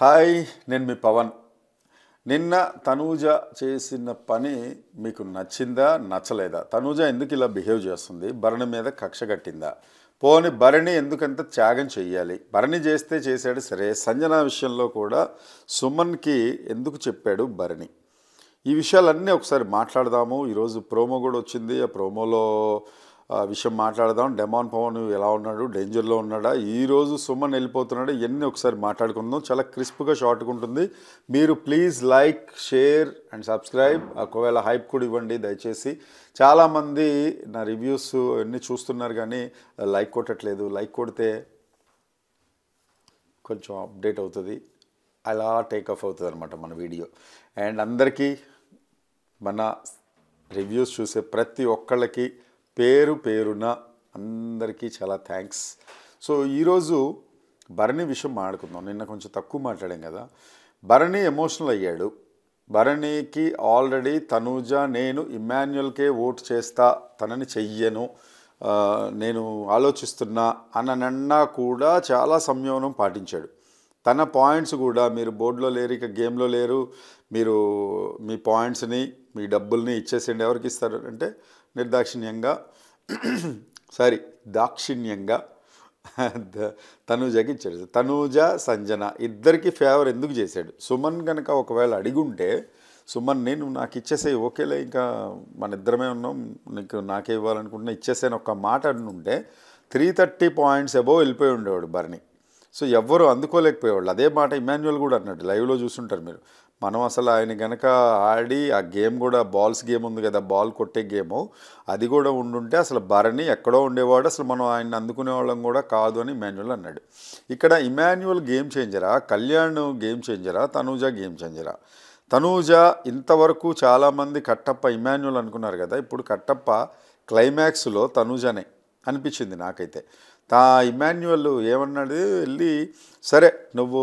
Hi, నేను మీ పవన్. నిన్న తనూజ చేసిన పని మీకు నచ్చిందా నచ్చలేదా? తనూజ ఎందుకు ఇలా బిహేవ్ చేస్తుంది? భరణి మీద కక్ష కట్టిందా? పోని భరణి ఎందుకంత త్యాగం చెయ్యాలి? భరణి చేస్తే చేశాడు సరే, సంజన విషయంలో కూడా సుమన్కి ఎందుకు చెప్పాడు భరణి? ఈ విషయాలన్నీ ఒకసారి మాట్లాడదాము. ఈరోజు ప్రోమో కూడా వచ్చింది. ఆ ప్రోమోలో విషయం మాట్లాడదాం. డెమాన్ పవన్ ఎలా ఉన్నాడు, డేంజర్లో ఉన్నాడా, ఈరోజు సుమన్ వెళ్ళిపోతున్నాడు, ఇవన్నీ ఒకసారి మాట్లాడుకుందాం. చాలా క్రిస్ప్గా షార్ట్గా ఉంటుంది. మీరు please like, share and subscribe. ఒకవేళ హైప్ కూడా ఇవ్వండి దయచేసి. చాలామంది నా రివ్యూస్ అన్నీ చూస్తున్నారు కానీ లైక్ కొట్టట్లేదు. లైక్ కొడితే కొంచెం అప్డేట్ అవుతుంది, అలా టేక్ ఆఫ్ అవుతుంది అనమాట మన వీడియో. అండ్ అందరికీ, మన రివ్యూస్ చూసే ప్రతి ఒక్కళ్ళకి పేరు పేరున అందరికీ చాలా థ్యాంక్స్. సో ఈరోజు భరణి విషయం మాట్లాడుకుందాం. నిన్న కొంచెం తక్కువ మాట్లాడాం కదా. భరణి ఎమోషనల్ అయ్యాడు. భరణికి ఆల్రెడీ తనూజ నేను ఇమాన్యుయల్కే ఓటు చేస్తా, తనని చెయ్యను, నేను ఆలోచిస్తున్నా అనన్నా కూడా చాలా సంయమనం పాటించాడు. తన పాయింట్స్ కూడా, మీరు బోర్డులో లేరు, ఇక గేమ్లో లేరు, మీరు మీ పాయింట్స్ని మీ డబ్బుల్ని ఇచ్చేసేయండి. ఎవరికి ఇస్తారు అంటే నిర్దాక్షిణ్యంగా దాక్షిణ్యంగా తనూజకి ఇచ్చాడు. తనూజ సంజన ఇద్దరికి ఫేవర్ ఎందుకు చేశాడు? సుమన్ కనుక ఒకవేళ అడిగుంటే సుమన్ నేను నాకు ఇచ్చేసేయి, ఓకేలే, ఇంకా మన ఇద్దరమే ఉన్నాం, నీకు నాకే ఇవ్వాలనుకుంటున్నా ఇచ్చేసాను ఒక మాట అనుంటే 330 పాయింట్స్ అబోవ్ వెళ్ళిపోయి ఉండేవాడు భరణి. సో ఎవ్వరు అందుకోలేకపోయేవాళ్ళు. అదే మాట ఇమాన్యుయల్ కూడా అన్నాడు, లైవ్లో చూస్తుంటారు మీరు. మనం అసలు ఆయన కనుక ఆడి ఆ గేమ్ కూడా బాల్స్ గేమ్ ఉంది కదా, బాల్ కొట్టే గేము, అది కూడా ఉండుంటే అసలు భరణి ఎక్కడో ఉండేవాడు, అసలు మనం ఆయన అందుకునే వాళ్ళం కూడా కాదు అని ఇమాన్యుయల్ అన్నాడు. ఇక్కడ ఇమాన్యుయల్ గేమ్ చేంజరా, కళ్యాణ్ గేమ్ చేంజరా, తనూజ గేమ్ చేంజరా? తనూజ ఇంతవరకు చాలామంది కట్టప్ప ఇమాన్యుయల్ అనుకున్నారు కదా, ఇప్పుడు కట్టప్ప క్లైమాక్స్లో తనూజనే అనిపించింది నాకైతే. ఇమాన్యుయల్ ఏమన్నాడు, వెళ్ళి సరే నువ్వు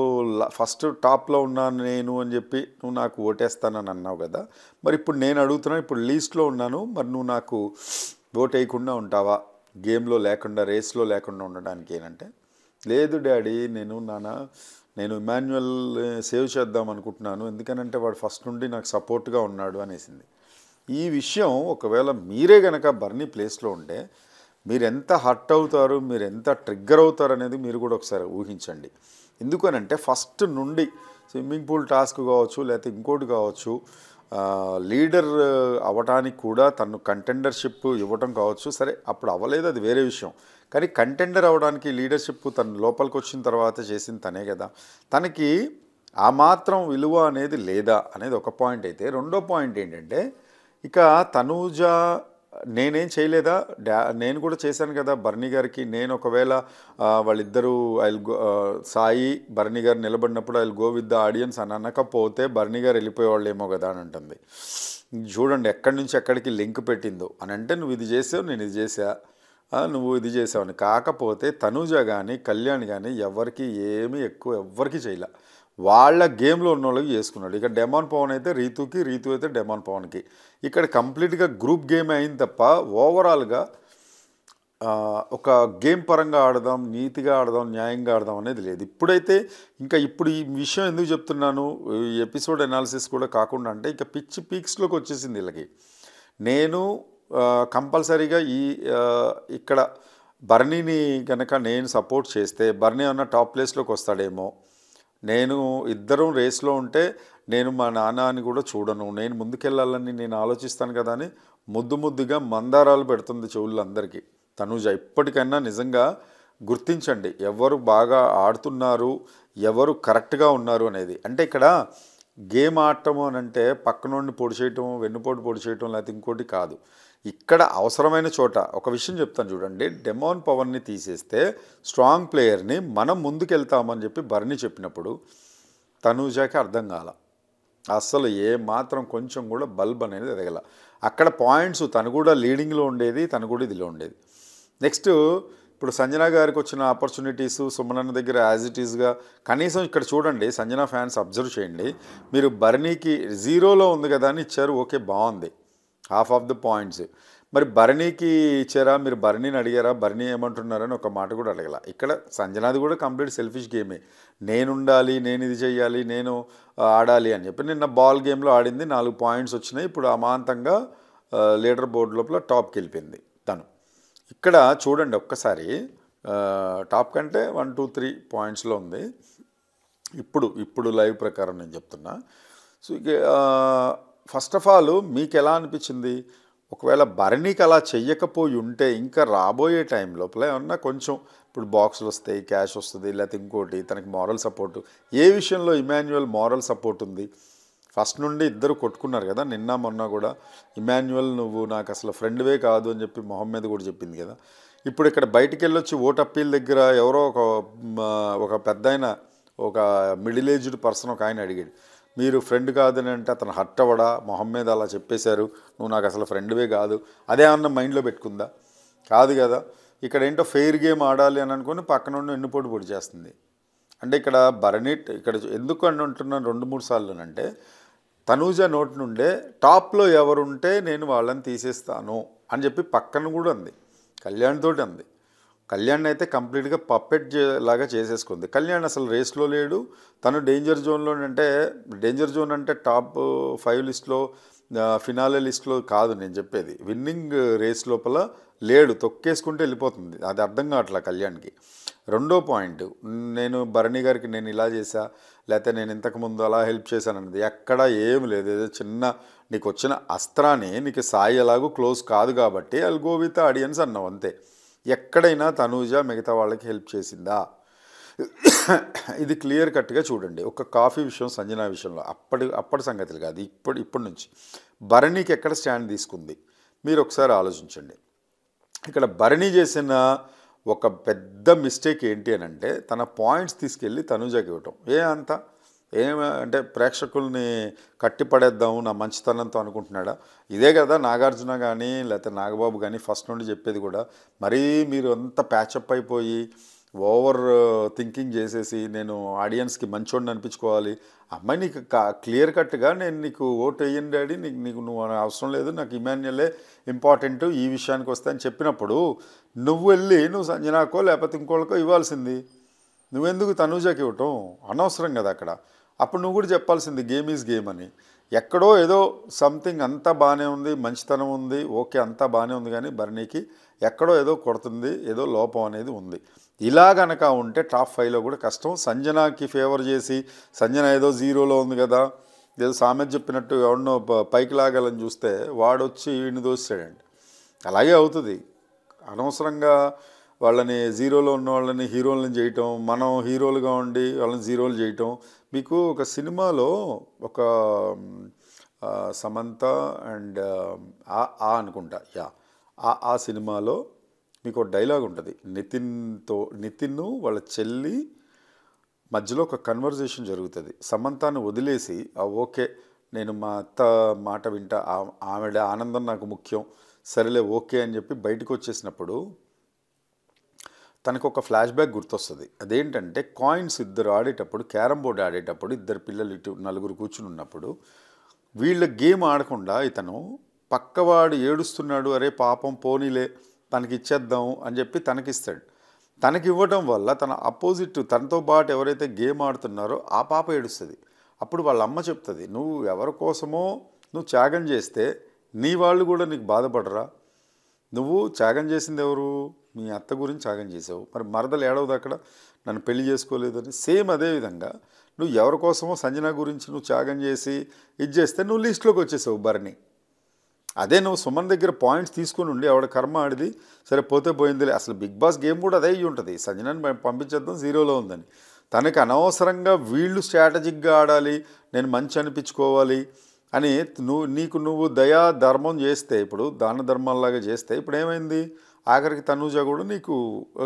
ఫస్ట్ టాప్లో ఉన్నాను నేను అని చెప్పి నువ్వు నాకు ఓటేస్తానని అన్నావు కదా, మరి ఇప్పుడు నేను అడుగుతున్నాను, ఇప్పుడు లీస్ట్లో ఉన్నాను, మరి నువ్వు నాకు ఓట్ వేయకుండా ఉంటావా, గేమ్లో లేకుండా, రేస్లో లేకుండా ఉండడానికి? ఏంటంటే లేదు డాడీ, నేను ఇమాన్యుయల్ సేవ్ చేద్దాం అనుకుంటున్నాను, ఎందుకనంటే వాడు ఫస్ట్ నుండి నాకు సపోర్ట్గా ఉన్నాడు అనేసింది. ఈ విషయం ఒకవేళ మీరే కనుక భరణి ప్లేస్లో ఉంటే మీరు ఎంత హర్ట్ అవుతారు, మీరు ఎంత ట్రిగ్గర్ అవుతారు అనేది మీరు కూడా ఒకసారి ఊహించండి. ఎందుకనంటే ఫస్ట్ నుండి స్విమ్మింగ్ పూల్ టాస్క్ కావచ్చు, లేకపోతే ఇంకోటి కావచ్చు, లీడర్ అవ్వటానికి కూడా తను కంటెండర్షిప్ ఇవ్వటం కావచ్చు, సరే అప్పుడు అవ్వలేదు, అది వేరే విషయం. కానీ కంటెండర్ అవ్వడానికి లీడర్షిప్ తను లోపలికి వచ్చిన తర్వాత చేసింది తనే కదా. తనకి ఆ మాత్రం విలువ అనేది లేదా అనేది ఒక పాయింట్ అయితే, రెండో పాయింట్ ఏంటంటే ఇక తనూజ నేనేం చేయలేదా, నేను కూడా చేశాను కదా భరణి గారికి. నేను ఒకవేళ వాళ్ళిద్దరూ సాయి భరణి గారు నిలబడినప్పుడు I will go with the audience అని అనకపోతే భరణి గారు వెళ్ళిపోయేవాళ్ళేమో కదా అని అంటుంది. చూడండి ఎక్కడి నుంచి ఎక్కడికి లింక్ పెట్టిందో. అని అంటే నువ్వు ఇది చేసావు, నేను ఇది చేసా, నువ్వు ఇది చేసావని. కాకపోతే తనూజ కానీ కళ్యాణ్ కానీ ఎవరికి ఏమీ ఎక్కువ ఎవ్వరికి చేయలే, వాళ్ళ గేమ్లో ఉన్న వాళ్ళకి చేసుకున్నాడు. ఇక డెమాన్ పవన్ అయితే రీతుకి, రీతు అయితే డెమాన్ పవన్కి. ఇక్కడ కంప్లీట్గా గ్రూప్ గేమ్ అయింది తప్ప ఓవరాల్గా ఒక గేమ్ పరంగా ఆడదాం, నీతిగా ఆడదాం, న్యాయంగా ఆడదాం అనేది లేదు. ఇప్పుడైతే ఇంకా ఇప్పుడు ఈ విషయం ఎందుకు చెప్తున్నాను, ఈ ఎపిసోడ్ అనాలిసిస్ కూడా కాకుండా అంటే ఇక పిచ్చి పీక్స్లోకి వచ్చేసింది వీళ్ళకి. నేను కంపల్సరీగా ఇక్కడ భరణిని కనుక నేను సపోర్ట్ చేస్తే భరణి అన్న టాప్ ప్లేస్లోకి వస్తాడేమో, నేను ఇద్దరం రేస్లో ఉంటే నేను మా నాన్న అని కూడా చూడను, నేను ముందుకెళ్ళాలని నేను ఆలోచిస్తాను కదా అని ముద్దుగా మందారాలు పెడుతుంది చెవుళ్ళందరికీ తనూజ. ఇప్పటికైనా నిజంగా గుర్తించండి ఎవరు బాగా ఆడుతున్నారు, ఎవరు కరెక్ట్గా ఉన్నారు అనేది. అంటే ఇక్కడ గేమ్ ఆడటము అని అంటే పక్కనోడిని పొడి చేయటం, వెన్నుపోటు పొడి చేయటం, లేకపోతే ఇంకోటి కాదు. ఇక్కడ అవసరమైన చోట ఒక విషయం చెప్తాను చూడండి, డెమాన్ పవన్ని తీసేస్తే స్ట్రాంగ్ ప్లేయర్ని మనం ముందుకెళ్తామని చెప్పి భరణి చెప్పినప్పుడు తనూజకి అర్థం కాల, అస్సలు ఏ మాత్రం కొంచెం కూడా బల్బ్ అనేది ఎదగల. అక్కడ పాయింట్స్ తను కూడా లీడింగ్లో ఉండేది, తను కూడా ఇదిలో ఉండేది. నెక్స్ట్ ఇప్పుడు సంజన గారికి వచ్చిన ఆపర్చునిటీస్ సుమనన్న దగ్గర యాజ్ ఇట్ ఈస్గా కనీసం ఇక్కడ చూడండి, సంజన ఫ్యాన్స్ అబ్జర్వ్ చేయండి, మీరు భరణికి 0లో ఉంది కదా అని ఇచ్చారు, ఓకే బాగుంది, హాఫ్ ఆఫ్ ద పాయింట్స్. మరి భరణికి ఇచ్చారా, మీరు భరణిని అడిగారా, భరణి ఏమంటున్నారని ఒక మాట కూడా అడగల. ఇక్కడ సంజనాది కూడా కంప్లీట్ సెల్ఫిష్ గేమే. నేనుండాలి, నేను ఇది చెయ్యాలి, నేను ఆడాలి అని చెప్పి నిన్న బాల్ గేమ్లో ఆడింది, 4 పాయింట్స్ వచ్చినాయి. ఇప్పుడు అమాంతంగా లీడర్ బోర్డు లోపల టాప్కి వెళ్ళిపోయింది తను. ఇక్కడ చూడండి ఒక్కసారి, టాప్ కంటే 1, 2, 3 పాయింట్స్లో ఉంది ఇప్పుడు లైవ్ ప్రకారం నేను చెప్తున్నా. సో ఇక ఫస్ట్ ఆఫ్ ఆల్ మీకు ఎలా అనిపించింది? ఒకవేళ భరణికి అలా చెయ్యకపోయి ఉంటే ఇంకా రాబోయే టైం లోపల ఏమన్నా కొంచెం ఇప్పుడు బాక్సులు వస్తాయి, క్యాష్ వస్తుంది, లేకపోతే ఇంకోటి తనకి మారల్ సపోర్టు, ఏ విషయంలో ఇమాన్యుయల్ మారల్ సపోర్ట్ ఉంది? ఫస్ట్ నుండి ఇద్దరు కొట్టుకున్నారు కదా, నిన్న మొన్న కూడా. ఇమాన్యుయల్ నువ్వు నాకు అసలు ఫ్రెండ్వే కాదు అని చెప్పి మొహమ్మద్ కూడా చెప్పింది కదా. ఇప్పుడు ఇక్కడ బయటికి వెళ్ళొచ్చి ఓట్ అప్పీల్ దగ్గర ఎవరో ఒక పెద్ద ఆయన, ఒక మిడిల్ ఏజ్డ్ పర్సన్ ఒక ఆయన అడిగాడు, మీరు ఫ్రెండ్ కాదని అంటే అతను హర్ట్ అవ్వడా? మొహమ్మద్ అలా చెప్పేశారు, నువ్వు నాకు అసలు ఫ్రెండ్వే కాదు, అదే అన్న మైండ్లో పెట్టుకుందా? కాదు కదా. ఇక్కడ ఏంటో ఫెయిర్ గేమ్ ఆడాలి అని అనుకుని పక్కన ఉండి ఎన్నుపోటు పొడి చేస్తుంది. అంటే ఇక్కడ భరణి ఇక్కడ ఎందుకు అని అంటున్నాను 2-3 సార్లునంటే, తనూజ నోటి నుండే టాప్లో ఎవరుంటే నేను వాళ్ళని తీసేస్తాను అని చెప్పి పక్కన కూడా అంది, కళ్యాణ్ తోటి అంది. కళ్యాణ్ అయితే కంప్లీట్గా పప్పెట్ లాగా చేసేసుకుంది. కళ్యాణ్ అసలు రేస్లో లేడు, తను డేంజర్ జోన్లో అంటే, డేంజర్ జోన్ అంటే టాప్ 5 లిస్ట్లో, ఫినాలే లిస్ట్లో కాదు నేను చెప్పేది, విన్నింగ్ రేస్ లోపల లేడు, తొక్కేసుకుంటే వెళ్ళిపోతుంది. అది అర్థం కావట్లా కళ్యాణ్కి. రెండో పాయింట్, నేను భరణి గారికి నేను ఇలా చేశా, లేకపోతే నేను ఇంతకుముందు అలా హెల్ప్ చేశాను అన్నది ఎక్కడ ఏం లేదు. ఏదో చిన్న నీకు వచ్చిన అస్త్రాన్ని, నీకు సాయి ఎలాగూ క్లోజ్ కాదు కాబట్టి ఐల్ గో విత్ ఆడియన్స్ అన్నావు అంతే. ఎక్కడైనా తనూజ మిగతా వాళ్ళకి హెల్ప్ చేసిందా? ఇది క్లియర్ కట్గా చూడండి. ఒక కాఫీ విషయం, సంజన విషయంలో అప్పటి సంగతులు కాదు, ఇప్పటి నుంచి భరణికి ఎక్కడ స్టాండ్ తీసుకుంది మీరు ఒకసారి ఆలోచించండి. ఇక్కడ భరణి చేసిన ఒక పెద్ద మిస్టేక్ ఏంటి అని అంటే, తన పాయింట్స్ తీసుకెళ్ళి తనూజకి ఇవ్వటం. అంటే ప్రేక్షకుల్ని కట్టిపడేద్దాము నా మంచితనంతో అనుకుంటున్నాడా? ఇదే కదా నాగార్జున కానీ లేకపోతే నాగబాబు కానీ ఫస్ట్ నుండి చెప్పేది కూడా. మరీ మీరు అంతా ప్యాచప్ అయిపోయి ఓవర్ థింకింగ్ చేసేసి నేను ఆడియన్స్కి మంచోడిని అనిపించుకోవాలి. అమ్మాయి నీకు క్లియర్ కట్గా నేను నీకు ఓటు వేయండి డాడీ, నీకు నువ్వు అవసరం లేదు, నాకు ఇమాన్యుయలే ఇంపార్టెంట్ ఈ విషయానికి వస్తే అని చెప్పినప్పుడు నువ్వు వెళ్ళి నువ్వు సంజనాకో లేకపోతే ఇంకోళ్ళకో ఇవ్వాల్సింది. నువ్వెందుకు తనూజకి ఇవ్వటం? అనవసరం కదా అక్కడ. అప్పుడు నువ్వు కూడా చెప్పాల్సింది గేమ్ ఈజ్ గేమ్ అని. ఎక్కడో ఏదో సంథింగ్ అంతా బాగానే ఉంది, మంచితనం ఉంది, ఓకే అంతా బాగానే ఉంది, కానీ భరణికి ఎక్కడో ఏదో కొడుతుంది, ఏదో లోపం అనేది ఉంది. ఇలా గనక ఉంటే టాప్ 5లో కూడా కష్టం. సంజనాకి ఫేవర్ చేసి సంజన ఏదో 0లో ఉంది కదా, ఏదో సామెత చెప్పినట్టు ఎవరినో పైకి లాగాలని చూస్తే వాడొచ్చి వీడిని దోస్తాడండి. అలాగే అవుతుంది. అనవసరంగా వాళ్ళని 0లో ఉన్న వాళ్ళని హీరోలను చేయటం, మనం హీరోలుగా ఉండి వాళ్ళని 0లు చేయటం. మీకు ఒక సినిమాలో ఒక సమంత అండ్ అనుకుంటా ఆ సినిమాలో మీకు ఒక డైలాగ్ ఉంటుంది. నితిన్ వాళ్ళ చెల్లి మధ్యలో ఒక కన్వర్జేషన్ జరుగుతుంది. సమంతను వదిలేసి ఓకే నేను మా అత్త మాట వింటా, ఆవిడ ఆనందం నాకు ముఖ్యం, సరేలే ఓకే అని చెప్పి బయటకు వచ్చేసినప్పుడు తనకు ఒక ఫ్లాష్ బ్యాక్ గుర్తొస్తుంది. అదేంటంటే కాయిన్స్ ఇద్దరు ఆడేటప్పుడు, క్యారమ్ బోర్డ్ ఆడేటప్పుడు ఇద్దరు పిల్లలు ఇటు 4 కూర్చుని ఉన్నప్పుడు వీళ్ళ గేమ్ ఆడకుండా ఇతను పక్కవాడు ఏడుస్తున్నాడు, అరే పాపం పోనీలే తనకి ఇచ్చేద్దాం అని చెప్పి తనకిస్తాడు. తనకి ఇవ్వడం వల్ల తన అపోజిట్ తనతో పాటు ఎవరైతే గేమ్ ఆడుతున్నారో ఆ పాప ఏడుస్తుంది. అప్పుడు వాళ్ళ అమ్మ చెప్తుంది, నువ్వు ఎవరి కోసమో నువ్వు త్యాగం చేస్తే నీ వాళ్ళు కూడా నీకు బాధపడరా? నువ్వు త్యాగం చేసింది ఎవరు? మీ అత్త గురించి త్యాగం చేసావు, మరి మరదలు ఏడవదు అక్కడ నన్ను పెళ్లి చేసుకోలేదని. సేమ్ అదేవిధంగా నువ్వు ఎవరి కోసమో సంజన గురించి నువ్వు త్యాగం చేసి ఇది చేస్తే నువ్వు లిస్టులోకి వచ్చేసావు భరణి. అదే నువ్వు సుమన్ దగ్గర పాయింట్స్ తీసుకుని ఉండి ఆవిడ కర్మ ఆడిది, సరే పోతే పోయిందిలే. అసలు బిగ్ బాస్ గేమ్ కూడా అదే అయ్యి ఉంటుంది, సంజనని పంపించేద్దాం 0లో ఉందని. తనకి అనవసరంగా వీళ్ళు స్ట్రాటజిక్గా ఆడాలి, నేను మంచి అనిపించుకోవాలి అని నువ్వు దయా ధర్మం చేస్తే, ఇప్పుడు దాన ధర్మాల్లాగా చేస్తే ఇప్పుడు ఏమైంది? ఆఖరికి తనూజ కూడా నీకు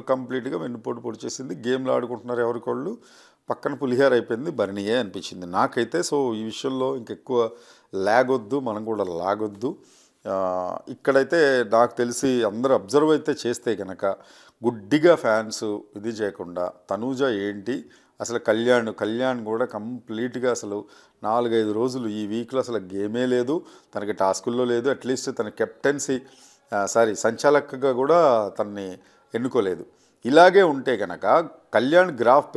కంప్లీట్గా వెన్నుపోటు పొడిచేసింది. గేమ్లు ఆడుకుంటున్నారు ఎవరికోళ్ళు, పక్కన పులిహార అయిపోయింది భరణియే అనిపించింది నాకైతే. సో ఈ విషయంలో ఇంకెక్కువ లాగొద్దు, మనం కూడా లాగొద్దు. ఇక్కడైతే నాకు తెలిసి అందరూ అబ్జర్వ్ అయితే చేస్తే కనుక గుడ్డిగా ఫ్యాన్స్ ఇది చేయకుండా తనూజ ఏంటి అసలు కళ్యాణ్ కూడా కంప్లీట్గా అసలు 4-5 రోజులు ఈ వీక్లో అసలు గేమే లేదు, తనకి టాస్కుల్లో లేదు. అట్లీస్ట్ తన కెప్టెన్సీ సారీ సంచాలకగా కూడా తనని ఎన్నుకోలేదు. ఇలాగే ఉంటే కనుక కళ్యాణ్ గ్రాఫ్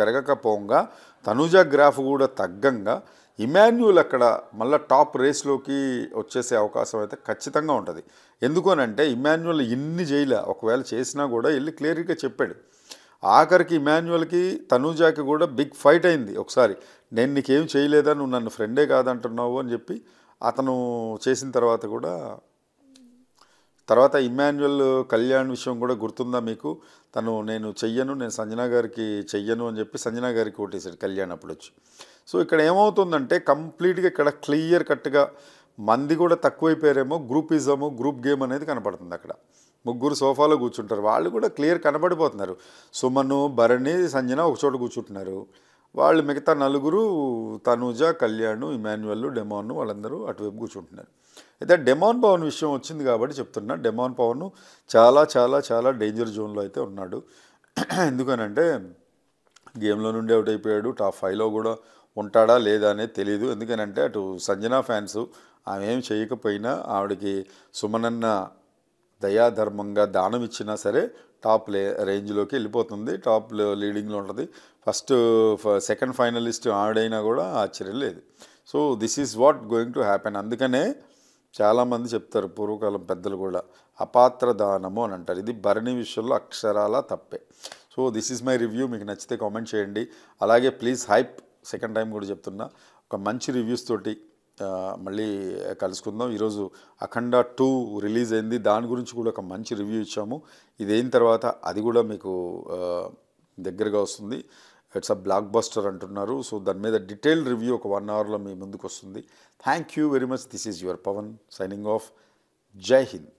పెరగకపోగా తనుజ గ్రాఫ్ కూడా తగ్గంగా ఇమాన్యుల్ అక్కడ మళ్ళీ టాప్ రేస్లోకి వచ్చేసే అవకాశం అయితే ఖచ్చితంగా ఉంటుంది. ఎందుకనంటే ఇమాన్యుల్ ఇన్ని చేయలే, ఒకవేళ చేసినా కూడా వెళ్ళి క్లియర్గా చెప్పాడు. ఆఖరికి ఇమాన్యుల్కి తనుజాకి కూడా బిగ్ ఫైట్ అయింది ఒకసారి. నేను నీకేం చేయలేదా, నువ్వు నన్ను ఫ్రెండే కాదంటున్నావు అని చెప్పి అతను చేసిన తర్వాత కూడా తర్వాత ఇమాన్యుల్ కళ్యాణ్ విషయం కూడా గుర్తుందా మీకు? నేను చెయ్యను, నేను సంజన గారికి చెయ్యను అని చెప్పి సంజన గారికి ఓటేశాడు కళ్యాణ్ అప్పుడు వచ్చి. సో ఇక్కడ ఏమవుతుందంటే కంప్లీట్గా ఇక్కడ క్లియర్ కట్గా మంది కూడా తక్కువైపోయారేమో, గ్రూపిజము గ్రూప్ గేమ్ అనేది కనపడుతుంది. అక్కడ ముగ్గురు సోఫాలో కూర్చుంటారు, వాళ్ళు కూడా క్లియర్ కనబడిపోతున్నారు. సుమను, భరణి, సంజన ఒక చోట కూర్చుంటున్నారు. వాళ్ళు మిగతా నలుగురు తనూజ, కళ్యాణ్, ఇమాన్యుల్, డెమాన్ వాళ్ళందరూ అటువైపు కూర్చుంటున్నారు. అయితే డెమాన్ పవన్ విషయం వచ్చింది కాబట్టి చెప్తున్నా, డెమాన్ పవన్ చాలా చాలా చాలా డేంజర్ జోన్లో అయితే ఉన్నాడు. ఎందుకనంటే గేమ్లో నుండి అవుట్ అయిపోయాడు, టాప్ 5లో కూడా ఉంటాడా లేదా అనేది తెలియదు. ఎందుకనంటే అటు సంజన ఫ్యాన్స్ ఆమె ఏం చేయకపోయినా ఆవిడకి సుమనన్న దయాధర్మంగా దానం ఇచ్చినా సరే టాప్ రేంజ్లోకి వెళ్ళిపోతుంది, టాప్ లీడింగ్లో ఉంటుంది. సెకండ్ ఫైనలిస్ట్ ఆవిడైనా కూడా ఆశ్చర్యం లేదు. So this is what going to happen. అందుకనే చాలామంది చెప్తారు, పూర్వకాలం పెద్దలు కూడా అపాత్ర దానము అని అంటారు. ఇది భరణి విషయంలో అక్షరాల తప్పే. So this is my review. మీకు నచ్చితే కామెంట్ చేయండి. అలాగే ప్లీజ్ హైప్, సెకండ్ టైం కూడా చెప్తున్నా, ఒక మంచి రివ్యూస్ తోటి మళ్ళీ కలుసుకుందాం. ఈరోజు అఖండ 2 రిలీజ్ అయింది, దాని గురించి కూడా ఒక మంచి రివ్యూ ఇచ్చాము. ఇది అయిన తర్వాత అది కూడా మీకు దగ్గరగా వస్తుంది. ఇట్స్ అ బ్లాక్ బస్టర్ అంటున్నారు. సో దాని మీద డీటెయిల్డ్ రివ్యూ ఒక 1 అవర్లో మీ ముందుకు వస్తుంది. Thank you very much. This is your Pavan signing off. జై హింద్.